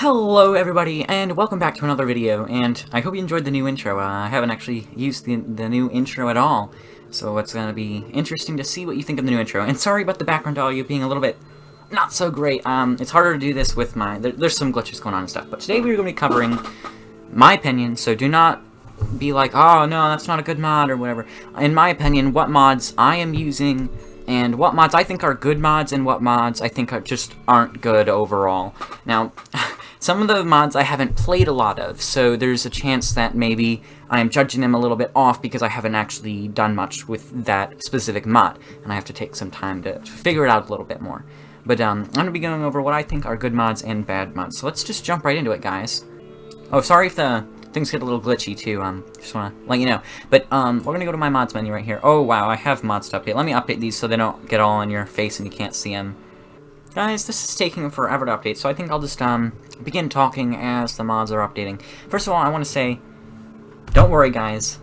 Hello everybody, and welcome back to another video, and I hope you enjoyed the new intro. I haven't actually used the new intro at all, so it's going to be interesting to see what you think of the new intro. And sorry about the background audio being a little bit not so great. It's harder to do this with there's some glitches going on and stuff, but today we're going to be covering my opinion, so do not be like, oh no, that's not a good mod, or whatever. In my opinion, what mods I am using, and what mods I think are good mods, and what mods I think just aren't good overall. Now, some of the mods I haven't played a lot of, so there's a chance that maybe I am judging them a little bit off because I haven't actually done much with that specific mod, and I have to take some time to figure it out a little bit more. But I'm going to be going over what I think are good mods and bad mods, so let's just jump right into it, guys. Oh, sorry if the things get a little glitchy, too. Just want to let you know. But we're going to go to my mods menu right here. Oh, wow, I have mods to update. Let me update these so they don't get all in your face and you can't see them. Guys, this is taking forever to update, so I think I'll just begin talking as the mods are updating. First of all, I want to say, don't worry, guys.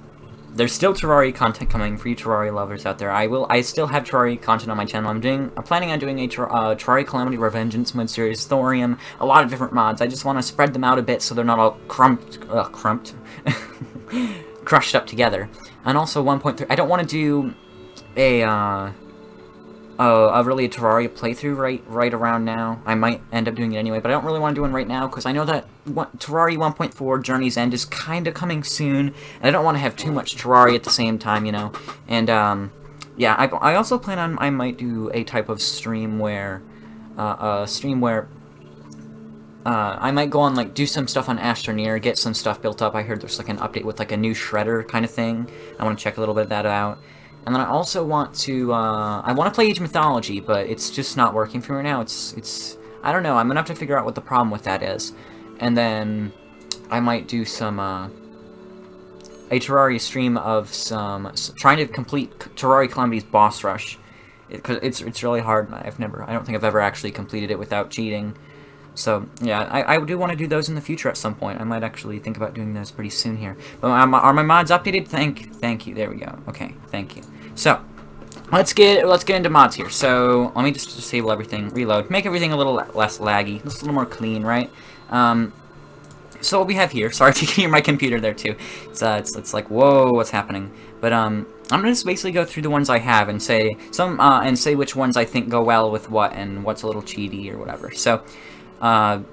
There's still Terraria content coming for you Terraria lovers out there. I still have Terraria content on my channel. I'm planning on doing a Terraria Calamity Revengeance mod series, Thorium, a lot of different mods. I just want to spread them out a bit so they're not all crushed up together. And also 1.3. I don't want to do a really a Terraria playthrough right around now. I might end up doing it anyway, but I don't really want to do one right now because I know that Terraria 1.4 Journey's End is kind of coming soon, and I don't want to have too much Terraria at the same time, you know. And yeah, I also plan on I might do a type of stream where I might go on do some stuff on Astroneer, get some stuff built up. I heard there's like an update with like a new shredder kind of thing. I want to check a little bit of that out. And then I also want to, I want to play Age Mythology, but it's just not working for me right now. I don't know, I'm going to have to figure out what the problem with that is. And then I might do some, a Terraria stream of trying to complete Terraria Calamity's boss rush. Because it's really hard, I don't think I've ever actually completed it without cheating. So, yeah, I do want to do those in the future at some point. I might actually think about doing those pretty soon here. But are my mods updated? Thank you. There we go. Okay, thank you. So, let's get into mods here. So, let me just disable everything, reload, make everything a little less laggy, just a little more clean, right? So what we have here, sorry if you can hear my computer there too. It's like, whoa, what's happening? But I'm gonna just basically go through the ones I have and say which ones I think go well with what and what's a little cheaty or whatever. So, I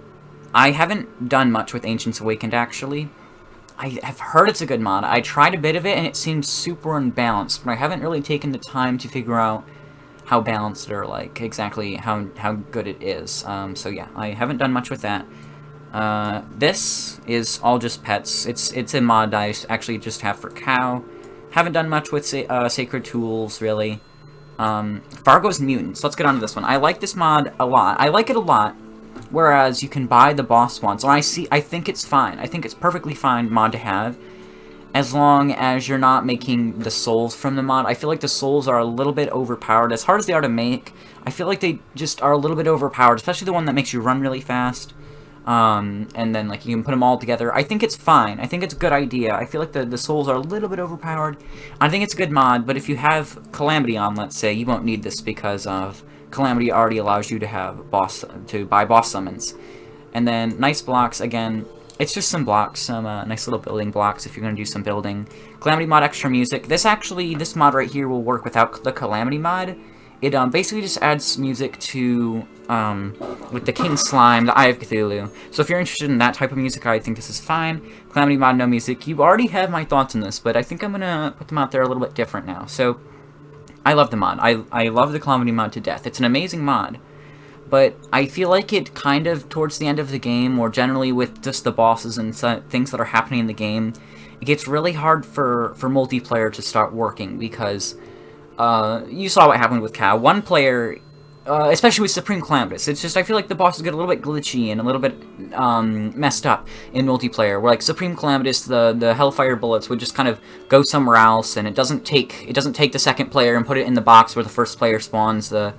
haven't done much with Ancients Awakened, actually. I have heard it's a good mod. I tried a bit of it, and it seems super unbalanced, but I haven't really taken the time to figure out how balanced or, like, exactly how good it is. So yeah, I haven't done much with that. This is all just pets. It's a mod I actually just have for cow. Haven't done much with Sacred Tools, really. Fargo's Mutants. Let's get on to this one. I like this mod a lot. I like it a lot. Whereas you can buy the boss ones, and I think it's fine. I think it's perfectly fine mod to have, as long as you're not making the souls from the mod. I feel like the souls are a little bit overpowered. As hard as they are to make, I feel like they just are a little bit overpowered, especially the one that makes you run really fast. And then like you can put them all together. I think it's fine. I think it's a good idea. I feel like the souls are a little bit overpowered. I think it's a good mod, but if you have Calamity on, let's say, you won't need this because of Calamity already allows you to have buy boss summons. And then nice blocks, again, it's just some blocks, some nice little building blocks if you're going to do some building. Calamity Mod extra music. This mod right here will work without the Calamity Mod. It basically just adds music to like the King Slime, the Eye of Cthulhu. So if you're interested in that type of music, I think this is fine. Calamity Mod, no music. You already have my thoughts on this, but I think I'm going to put them out there a little bit different now. So I love the mod. I love the Calamity Mod to death. It's an amazing mod. But I feel like it kind of, towards the end of the game, or generally with just the bosses and things that are happening in the game, it gets really hard for multiplayer to start working, because you saw what happened with Cow. One player, especially with Supreme Calamitous, it's just, I feel like the bosses get a little bit glitchy and a little bit messed up in multiplayer, where like Supreme Calamitous, the Hellfire bullets would just kind of go somewhere else, and it doesn't take the second player and put it in the box where the first player spawns the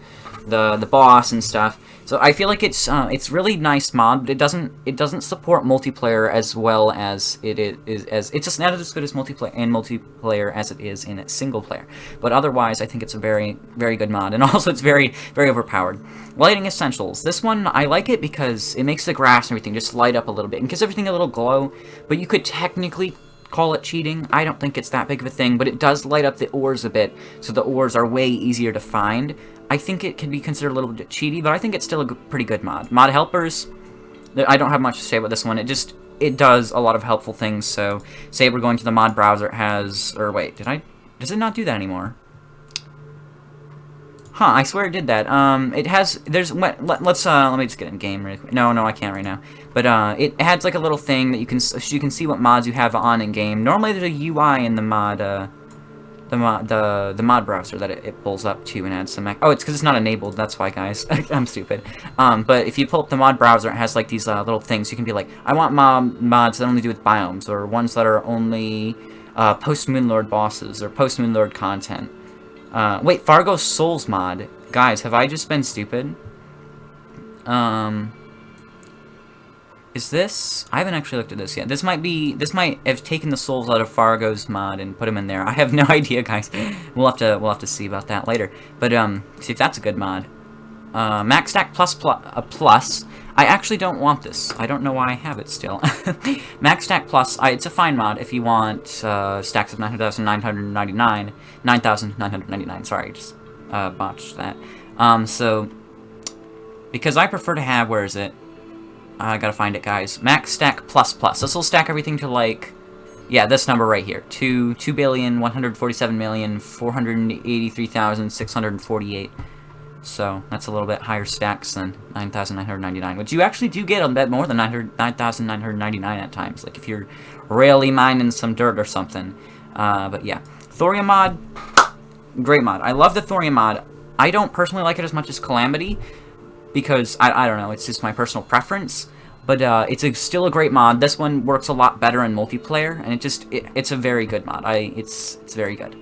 boss and stuff. So I feel like it's really nice mod, but it doesn't support multiplayer as well as it's just not as good as multiplayer as it is in single player. But otherwise, I think it's a very good mod, and also it's very overpowered. Lighting essentials. This one I like it because it makes the grass and everything just light up a little bit and gives everything a little glow. But you could technically call it cheating. I don't think it's that big of a thing, but it does light up the ores a bit, so the ores are way easier to find. I think it can be considered a little bit cheaty, but I think it's still a pretty good mod. Mod helpers, I don't have much to say about this one. It does a lot of helpful things. So, say we're going to the mod browser, it has, or wait, does it not do that anymore? Huh, I swear it did that. It has, let me just get in game really quick. No, I can't right now. But, it adds like a little thing that you can see what mods you have on in game. Normally there's a UI in the mod, the mod browser that it pulls up to and adds some. Oh, it's because it's not enabled. That's why, guys. I'm stupid. But if you pull up the mod browser, it has like these little things. You can be like, I want mods that only do with biomes, or ones that are only post-Moonlord bosses or post-Moonlord content. Wait, Fargo Souls mod, guys. Have I just been stupid? Is this? I haven't actually looked at this yet. This might have taken the souls out of Fargo's mod and put them in there. I have no idea, guys. We'll have to see about that later. But see if that's a good mod. Max Stack plus. I actually don't want this. I don't know why I have it still. Max Stack plus. It's a fine mod if you want stacks of 9,999. 9,999. Sorry, I just botched that. So because I prefer to have, where is it? I gotta find it, guys. Max Stack plus. This will stack everything to, like, yeah, this number right here. 2,147,483,648. So, that's a little bit higher stacks than 9,999. Which you actually do get a bit more than 9,999 at times. Like, if you're really mining some dirt or something. But yeah. Thorium mod, great mod. I love the Thorium mod. I don't personally like it as much as Calamity, because, I don't know, it's just my personal preference, but it's still a great mod. This one works a lot better in multiplayer, and it's a very good mod. It's very good.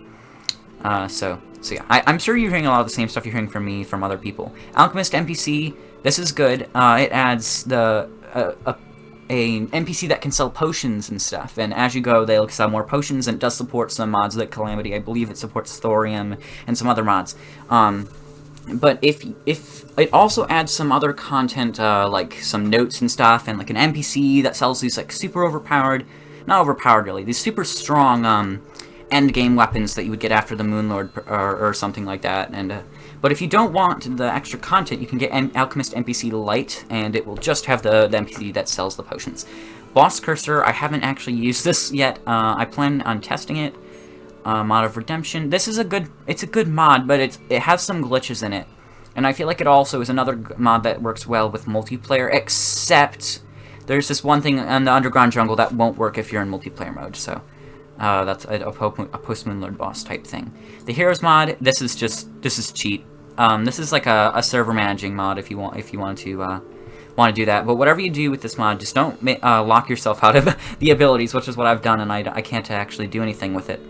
So yeah, I'm sure you're hearing a lot of the same stuff you're hearing from me, from other people. Alchemist Npc, this is good. It adds a NPC that can sell potions and stuff, and as you go, they'll sell more potions, and it does support some mods like Calamity. I believe it supports Thorium and some other mods. But if it also adds some other content, like some notes and stuff, and like an NPC that sells these like super overpowered, not overpowered really, these super strong end game weapons that you would get after the Moonlord or something like that. And but if you don't want the extra content, you can get Alchemist Npc Lite, and it will just have the NPC that sells the potions. Boss Cursor, I haven't actually used this yet. I plan on testing it. Mod of Redemption. This is a good mod, but it has some glitches in it. And I feel like it also is another mod that works well with multiplayer, except there's this one thing in the Underground Jungle that won't work if you're in multiplayer mode, so that's a post-Moonlord boss type thing. The Heroes mod, this is cheat. This is like a server managing mod if you want to do that. But whatever you do with this mod, just don't lock yourself out of the abilities, which is what I've done, and I can't actually do anything with it.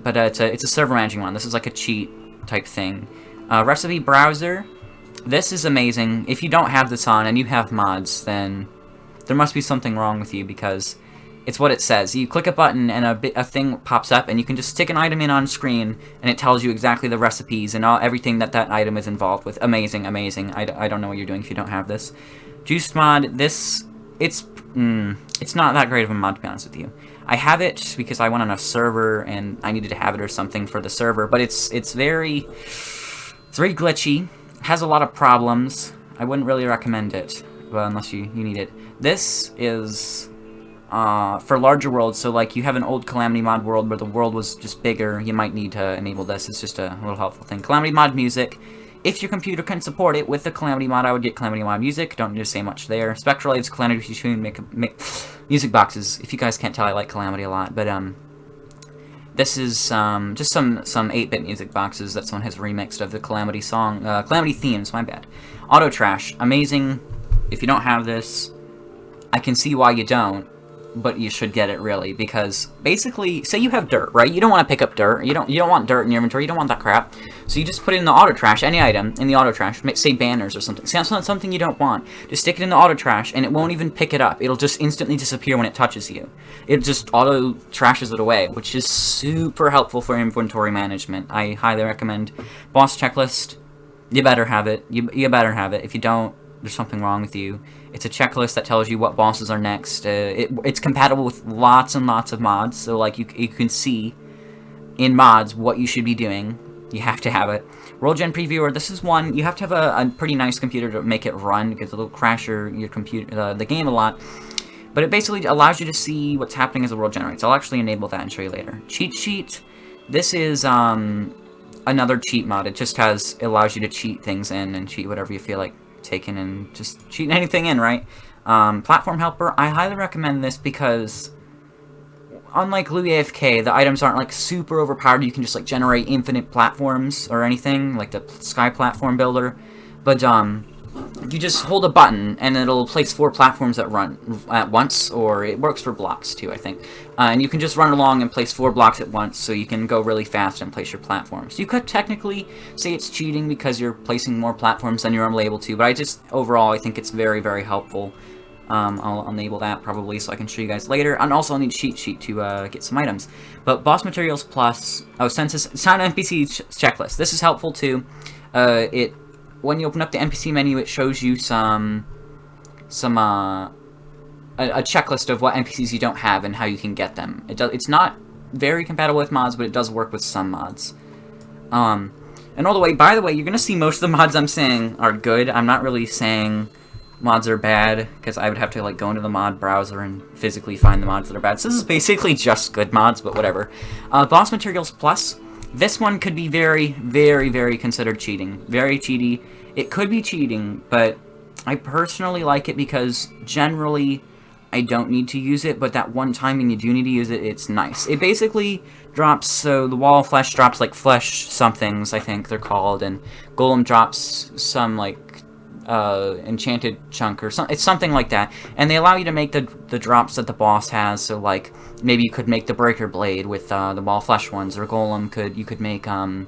But it's a server managing one. This is like a cheat type thing. Recipe browser. This is amazing. If you don't have this on and you have mods, then there must be something wrong with you, because it's what it says. You click a button and a thing pops up, and you can just stick an item in on screen, and it tells you exactly the recipes and everything that item is involved with. Amazing, amazing. I don't know what you're doing if you don't have this. Juiced mod. It's not that great of a mod, to be honest with you. I have it because I went on a server and I needed to have it or something for the server, but it's very glitchy, has a lot of problems. I wouldn't really recommend it, well, unless you need it. This is for larger worlds, so like you have an old Calamity Mod world where the world was just bigger, you might need to enable this. It's just a little helpful thing. Calamity Mod music. If your computer can support it with the Calamity Mod, I would get Calamity Mod music. Don't need to say much there. Spectral Waves, Calamity Tune, make music boxes. If you guys can't tell, I like Calamity a lot. But this is just some 8-bit music boxes that someone has remixed of the Calamity song, Calamity themes. My bad. Auto Trash, amazing. If you don't have this, I can see why you don't. but you should get it really, because basically, say you have dirt, right? You don't want to pick up dirt. You don't want dirt in your inventory. You don't want that crap. So you just put it in the auto trash, any item in the auto trash, say banners or something. See, that's not something you don't want. Just stick it in the auto trash, and it won't even pick it up. It'll just instantly disappear when it touches you. It just auto trashes it away, which is super helpful for inventory management. I highly recommend. Boss checklist. You better have it. You better have it. If you don't, there's something wrong with you. It's a checklist that tells you what bosses are next. It's compatible with lots and lots of mods, so like you can see in mods what you should be doing. You have to have it. Roll Gen Previewer, this is one, you have to have a pretty nice computer to make it run, because it'll crash your computer, the game a lot. But it basically allows you to see what's happening as the world generates. I'll actually enable that and show you later. Cheat Sheet, this is another cheat mod. It just allows you to cheat things in and cheat whatever you feel like taking and just cheat anything in, right? Platform Helper, I highly recommend this because unlike Louis AFK, the items aren't like super overpowered. You can just like generate infinite platforms or anything, like the Sky Platform Builder. But you just hold a button and it'll place 4 platforms that run at once, or it works for blocks too, I think. And you can just run along and place 4 blocks at once, so you can go really fast and place your platforms. You could technically say it's cheating because you're placing more platforms than you're normally able to, but overall, I think it's very, very helpful. I'll enable that probably so I can show you guys later. And also I'll need a cheat sheet to get some items. But Boss Materials Plus, Census, Sign Npc Checklist. This is helpful too. When you open up the NPC menu, it shows you a checklist of what NPCs you don't have and how you can get them. It's not very compatible with mods, but it does work with some mods. And by the way, you're gonna see most of the mods I'm saying are good. I'm not really saying mods are bad, because I would have to like go into the mod browser and physically find the mods that are bad. So this is basically just good mods, but whatever. Boss Materials Plus. This one could be very, very, very considered cheating. Very cheaty. It could be cheating, but I personally like it because generally I don't need to use it, but that one time when you do need to use it, it's nice. It basically drops, so the wall of flesh drops like flesh somethings, I think they're called, and golem drops some like enchanted chunk or something. It's something like that, and they allow you to make the drops that the boss has. So like maybe you could make the breaker blade with the wall flesh ones, or golem you could make the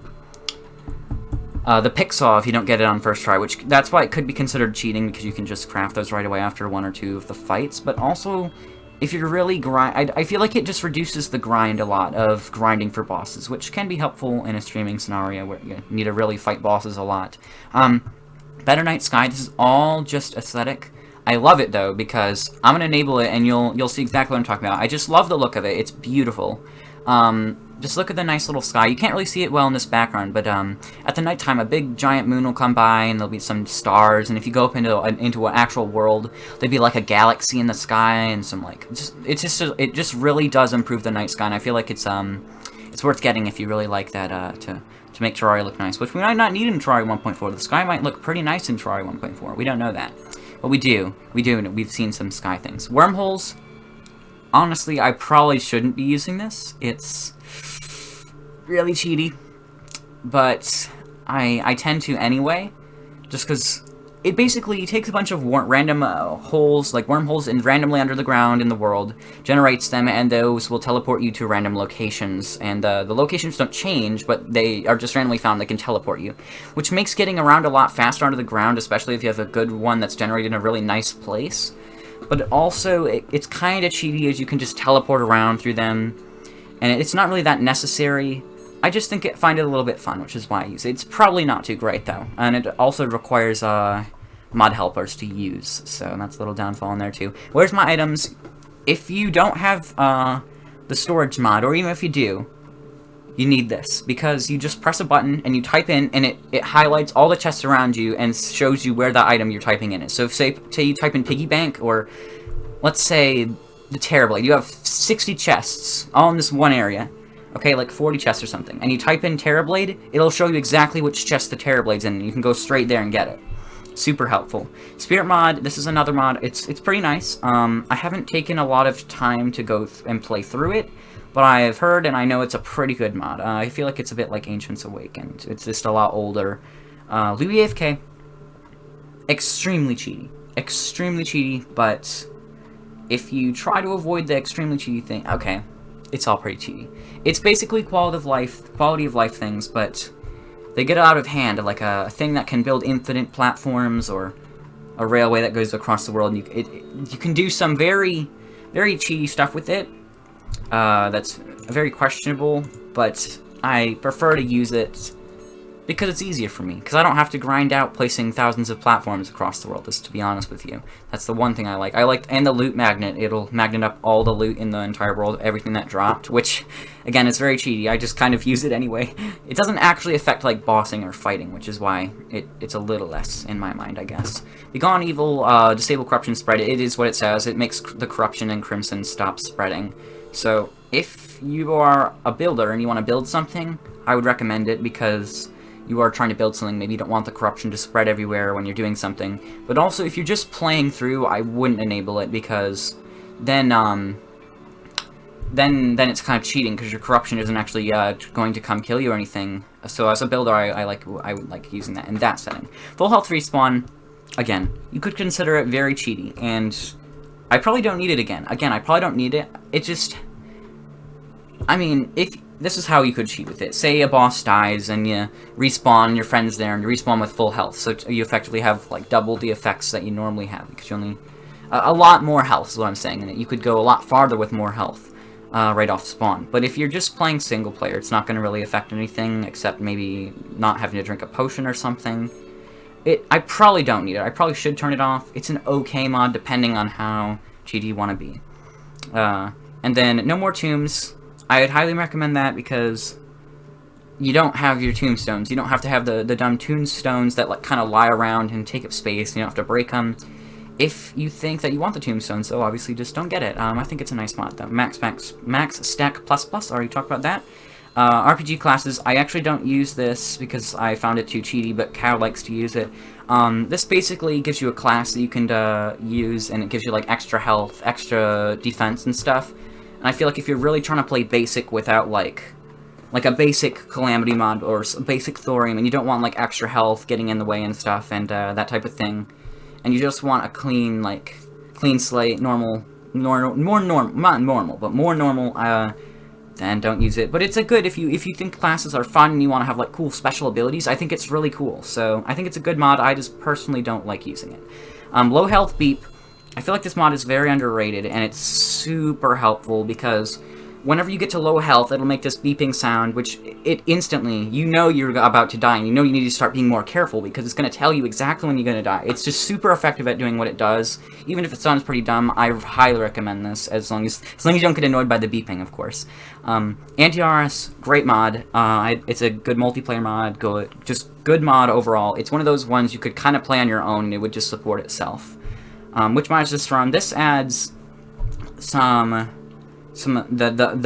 pick saw if you don't get it on first try, which that's why it could be considered cheating, because you can just craft those right away after 1 or 2 of the fights. But also, if you're really I feel like it just reduces the grind a lot of grinding for bosses, which can be helpful in a streaming scenario where you need to really fight bosses a lot. Better Night Sky, this is all just aesthetic. I love it though, because I'm gonna enable it and you'll see exactly what I'm talking about. I just love the look of it. It's beautiful. Just look at the nice little sky. You can't really see it well in this background, but at the nighttime, a big giant moon will come by, and there'll be some stars. And if you go up into an actual world, there'd be like a galaxy in the sky, and some like it just really does improve the night sky. And I feel like it's worth getting if you really like that to make Terraria look nice, which we might not need in Terraria 1.4. The sky might look pretty nice in Terraria 1.4. We don't know that, but we do. We've seen some sky things. Wormholes. Honestly, I probably shouldn't be using this. It's really cheaty, but I tend to anyway, just because it basically takes a bunch of random holes, like wormholes, and randomly under the ground in the world, generates them, and those will teleport you to random locations. And the locations don't change, but they are just randomly found. They can teleport you, which makes getting around a lot faster under the ground, especially if you have a good one that's generated in a really nice place. But also, it's kind of cheaty, as you can just teleport around through them, and it's not really that necessary. I just find it a little bit fun, which is why I use it. It's probably not too great, though, and it also requires mod helpers to use, so that's a little downfall in there, too. Where's my items? If you don't have the storage mod, or even if you do, you need this, because you just press a button and you type in, and it highlights all the chests around you and shows you where the item you're typing in is. So if, say you type in Piggy Bank, or let's say the Terrorblade, you have 60 chests all in this one area, okay, like 40 chests or something, and you type in Terrorblade, it'll show you exactly which chest the Terrorblade's in, and you can go straight there and get it. Super helpful. Spirit Mod, this is another mod. It's pretty nice. I haven't taken a lot of time to go and play through it, but I've heard and I know it's a pretty good mod. I feel like it's a bit like Ancients Awakened. It's just a lot older. Louis AFK, extremely cheaty. Extremely cheaty, but if you try to avoid the extremely cheaty thing, okay, it's all pretty cheaty. It's basically quality of life things, but they get out of hand, like a thing that can build infinite platforms or a railway that goes across the world. And you can do some very, very cheaty stuff with it. That's very questionable, but I prefer to use it because it's easier for me, because I don't have to grind out placing thousands of platforms across the world, just to be honest with you. That's the one thing I like. And the loot magnet. It'll magnet up all the loot in the entire world, everything that dropped, which, again, is very cheaty. I just kind of use it anyway. It doesn't actually affect, like, bossing or fighting, which is why it's a little less in my mind, I guess. Begone evil, disable corruption, spread. It is what it says. It makes the corruption and crimson stop spreading. So, if you are a builder and you want to build something, I would recommend it, because you are trying to build something, maybe you don't want the corruption to spread everywhere when you're doing something. But also, if you're just playing through, I wouldn't enable it, because then it's kind of cheating, because your corruption isn't actually going to come kill you or anything. So as a builder, I would like using that in that setting. Full health respawn, again, you could consider it very cheaty, and I probably don't need it again. Again, I probably don't need it. It just, I mean, if this is how you could cheat with it. Say a boss dies and you respawn, your friend's there, and you respawn with full health. So you effectively have, like, double the effects that you normally have, because you only... a lot more health is what I'm saying in it. You could go a lot farther with more health right off spawn. But if you're just playing single player, it's not going to really affect anything, except maybe not having to drink a potion or something. I probably don't need it. I probably should turn it off. It's an okay mod, depending on how cheaty you want to be. And then, no more tombs. I would highly recommend that, because you don't have your tombstones. You don't have to have the dumb tombstones that, like, kind of lie around and take up space, and you don't have to break them. If you think that you want the tombstones, though, obviously just don't get it. I think it's a nice mod, though. Max stack plus. Already talked about that. RPG classes, I actually don't use this because I found it too cheaty, but Cow likes to use it. This basically gives you a class that you can use, and it gives you, like, extra health, extra defense and stuff. And I feel like if you're really trying to play basic without, like a basic Calamity Mod or basic Thorium, and you don't want, like, extra health getting in the way and stuff, and that type of thing, and you just want a clean slate, more normal, then don't use it. But it's a good, if you think classes are fun and you want to have, like, cool special abilities, I think it's really cool. So I think it's a good mod. I just personally don't like using it. Low health beep. I feel like this mod is very underrated, and it's super helpful, because whenever you get to low health, it'll make this beeping sound, which it instantly, you know you're about to die, and you know you need to start being more careful, because it's going to tell you exactly when you're going to die. It's just super effective at doing what it does. Even if it sounds pretty dumb, I highly recommend this, as long as you don't get annoyed by the beeping, of course. Anti-RS, great mod. It's a good multiplayer mod, just good mod overall. It's one of those ones you could kind of play on your own, and it would just support itself. Which mod is this from? This adds the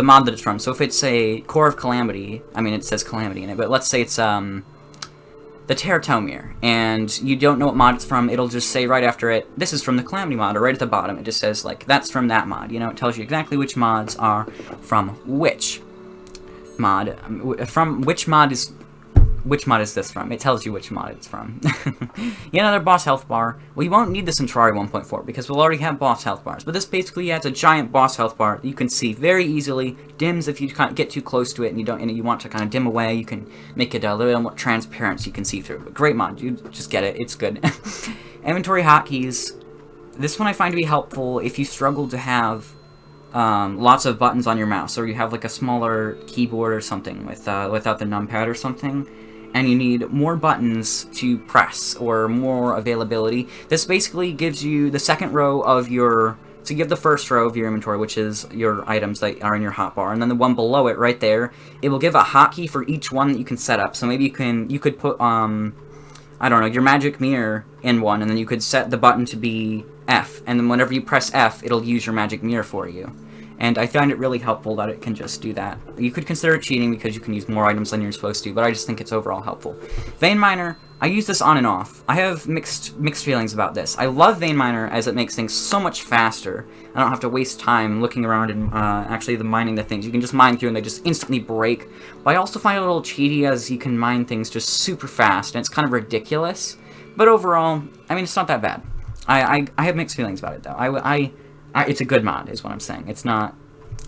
mod that it's from. So if it's a Core of Calamity, I mean, it says Calamity in it, but let's say it's the Terratomir, and you don't know what mod it's from, it'll just say right after it, this is from the Calamity mod, or right at the bottom, it just says, like, that's from that mod. You know, it tells you exactly which mods are from which mod. Which mod is this from? It tells you which mod it's from. Yet another boss health bar. Well, you won't need this in Terraria 1.4, because we'll already have boss health bars. But this basically adds a giant boss health bar that you can see very easily. Dims if you kind of get too close to it and you want to kind of dim away. You can make it a little more transparent so you can see through. But great mod. You just get it. It's good. Inventory hotkeys. This one I find to be helpful if you struggle to have lots of buttons on your mouse, or you have, like, a smaller keyboard or something without the numpad or something, and you need more buttons to press, or more availability. This basically gives you the second row of your... So you have the first row of your inventory, which is your items that are in your hotbar, and then the one below it, right there, it will give a hotkey for each one that you can set up. So maybe you could put, I don't know, your magic mirror in one, and then you could set the button to be F, and then whenever you press F, it'll use your magic mirror for you. And I find it really helpful that it can just do that. You could consider it cheating because you can use more items than you're supposed to, but I just think it's overall helpful. Vein Miner, I use this on and off. I have mixed feelings about this. I love Vein Miner as it makes things so much faster. I don't have to waste time looking around and actually mining the things. You can just mine through and they just instantly break. But I also find it a little cheaty as you can mine things just super fast, and it's kind of ridiculous. But overall, I mean, it's not that bad. I have mixed feelings about it, though. I It's a good mod, is what I'm saying. It's not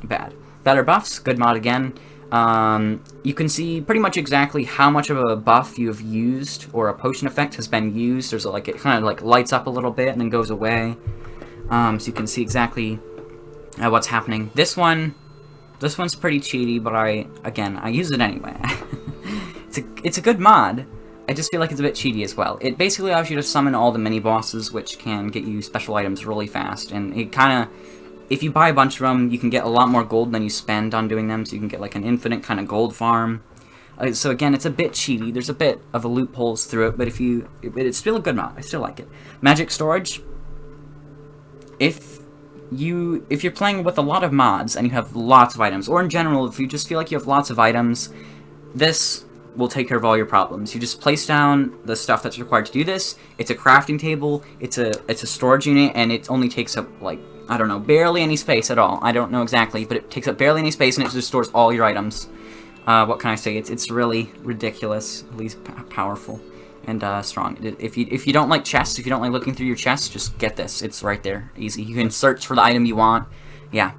bad. Better buffs, good mod again. You can see pretty much exactly how much of a buff you have used, or a potion effect has been used. There's like, it kind of like lights up a little bit and then goes away. So you can see exactly what's happening. This one's pretty cheaty, but I use it anyway. It's a good mod. I just feel like it's a bit cheaty as well. It basically allows you to summon all the mini-bosses, which can get you special items really fast, and it kind of, if you buy a bunch of them, you can get a lot more gold than you spend on doing them, so you can get like an infinite kind of gold farm. So again, it's a bit cheaty. There's a bit of a loopholes through it, but it's still a good mod. I still like it. Magic storage. If you're playing with a lot of mods and you have lots of items, or in general, if you just feel like you have lots of items, this will take care of all your problems. You just place down the stuff that's required to do this. It's a crafting table, it's a storage unit, and it only takes up, like, I don't know, barely any space at all. I don't know exactly, but it takes up barely any space, and it just stores all your items. What can I say? It's really ridiculous, at least powerful and strong. If you don't like chests, if you don't like looking through your chests, just get this. It's right there, easy. You can search for the item you want. Yeah.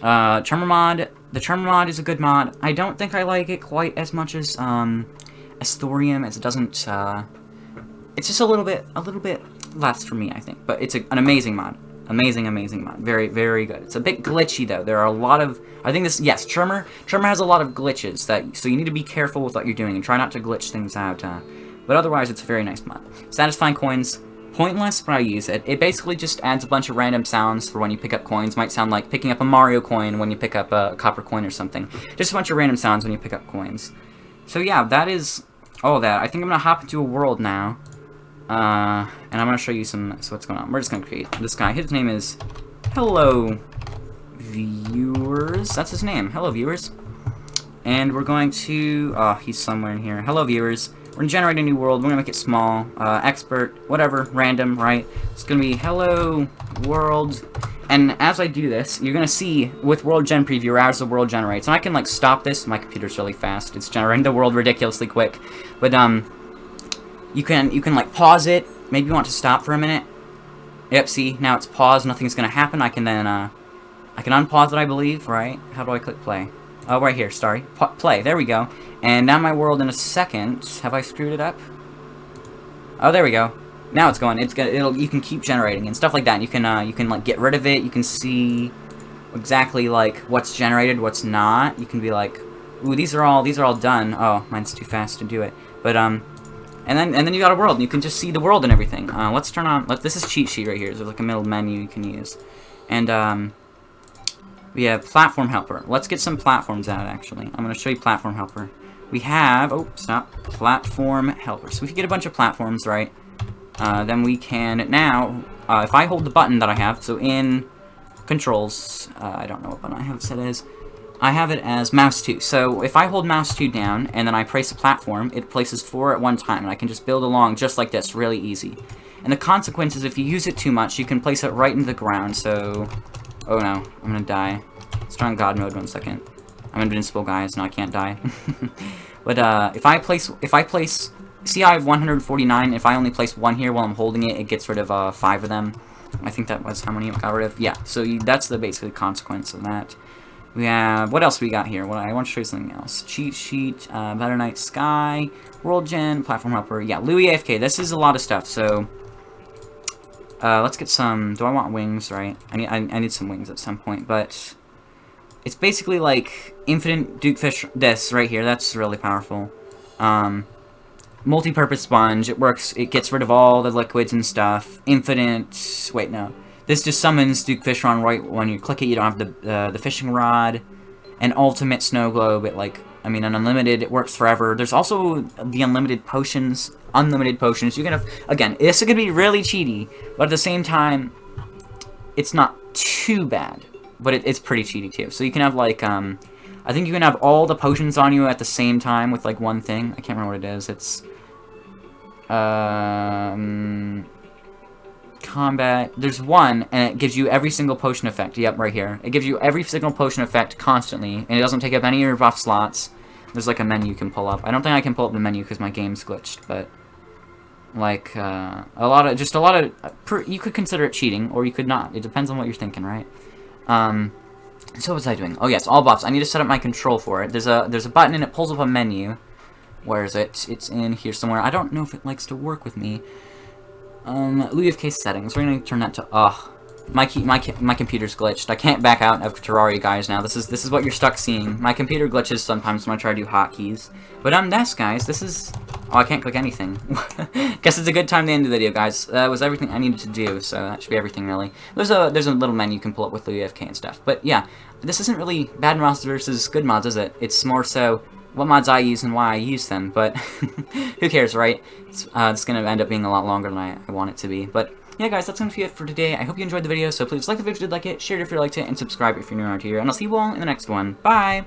Tremor mod. The Tremor mod is a good mod. I don't think I like it quite as much as Thorium, as it doesn't. It's just a little bit less for me, I think. But it's an amazing mod. Amazing mod. Very, very good. It's a bit glitchy though. There are a lot of, I think this, yes, Tremor has a lot of glitches so you need to be careful with what you're doing and try not to glitch things out. But otherwise, it's a very nice mod. Satisfying coins. Pointless, but I use it. It basically just adds a bunch of random sounds for when you pick up coins. Might sound like picking up a Mario coin when you pick up a copper coin or something. Just a bunch of random sounds when you pick up coins. So yeah, that is all that. I think I'm gonna hop into a world now, and I'm gonna show you so what's going on. We're just gonna create this guy. His name is Hello Viewers. That's his name. Hello Viewers. And we're going to, oh, he's somewhere in here. Hello Viewers. We're going to generate a new world. We're going to make it small, expert, whatever, random, right? It's going to be hello world. And as I do this, you're going to see with World Gen Preview as the world generates. And I can, like, stop this. My computer's really fast. It's generating the world ridiculously quick. But, you can, like, pause it. Maybe you want to stop for a minute. Yep, see, now it's paused. Nothing's going to happen. I can then, I can unpause it, I believe, right? How do I click play? Oh, right here, sorry. Play, there we go. And now my world in a second. Have I screwed it up? Oh, there we go. Now it's going. You can keep generating and stuff like that. You can like get rid of it. You can see exactly like what's generated, what's not. You can be like, ooh, these are all done. Oh, mine's too fast to do it. But and then you got a world. And you can just see the world and everything. Let's turn on. This is cheat sheet right here. There's like a middle menu you can use, and we have platform helper. Let's get some platforms out. Actually, I'm gonna show you platform helper. We have, oh, stop, platform helper. So if you get a bunch of platforms, right, then we can now, if I hold the button that I have, so in controls, I don't know what button I have it set as, I have it as mouse 2. So if I hold mouse 2 down, and then I place a platform, it places 4 at one time, and I can just build along just like this, really easy. And the consequence is if you use it too much, you can place it right into the ground, so, oh no, I'm gonna die. Let's try on God mode 1 second. I'm invincible, guys. No, I can't die. But if I place, see, I have 149. If I only place 1 here while I'm holding it, it gets rid of 5 of them. I think that was how many it got rid of. Yeah. So that's the basically consequence of that. We have, what else we got here? I want to show you something else. Cheat sheet, Better Night Sky, World Gen, Platform Helper. Yeah, Louis AFK. This is a lot of stuff. So let's get some. Do I want wings? Right. I need some wings at some point, but. It's basically like infinite Dukefish. This right here, that's really powerful. Multi-purpose sponge. It works. It gets rid of all the liquids and stuff. Infinite. Wait, no. This just summons Dukefish on right when you click it. You don't have the fishing rod. And ultimate snow globe. It an unlimited. It works forever. There's also the unlimited potions. Unlimited potions. You can have, again, this could be really cheaty, but at the same time, it's not too bad. But it's pretty cheaty too. So you can have like, I think you can have all the potions on you at the same time with like one thing. I can't remember what it is. It's, combat. There's one, and it gives you every single potion effect. Yep, right here. It gives you every single potion effect constantly, and it doesn't take up any of your buff slots. There's like a menu you can pull up. I don't think I can pull up the menu because my game's glitched, but like a lot of you could consider it cheating, or you could not. It depends on what you're thinking, right? So what was I doing? Oh yes, all buffs. I need to set up my control for it. There's a button and it pulls up a menu. Where is it? It's in here somewhere. I don't know if it likes to work with me. Louis of case settings. We're gonna turn that to my computer's glitched. I can't back out of Terraria, guys. Now this is what you're stuck seeing. My computer glitches sometimes when I try to do hotkeys. But this, guys. This is. Oh, I can't click anything. Guess it's a good time to end the video, guys. That was everything I needed to do, so that should be everything, really. There's a little menu you can pull up with Louis FK and stuff. But yeah, this isn't really bad mods versus good mods, is it? It's more so what mods I use and why I use them. But who cares, right? It's gonna end up being a lot longer than I want it to be. But yeah, guys, that's gonna be it for today. I hope you enjoyed the video. So please like the video if you did like it, share it if you liked it, and subscribe if you're new around here. And I'll see you all in the next one. Bye.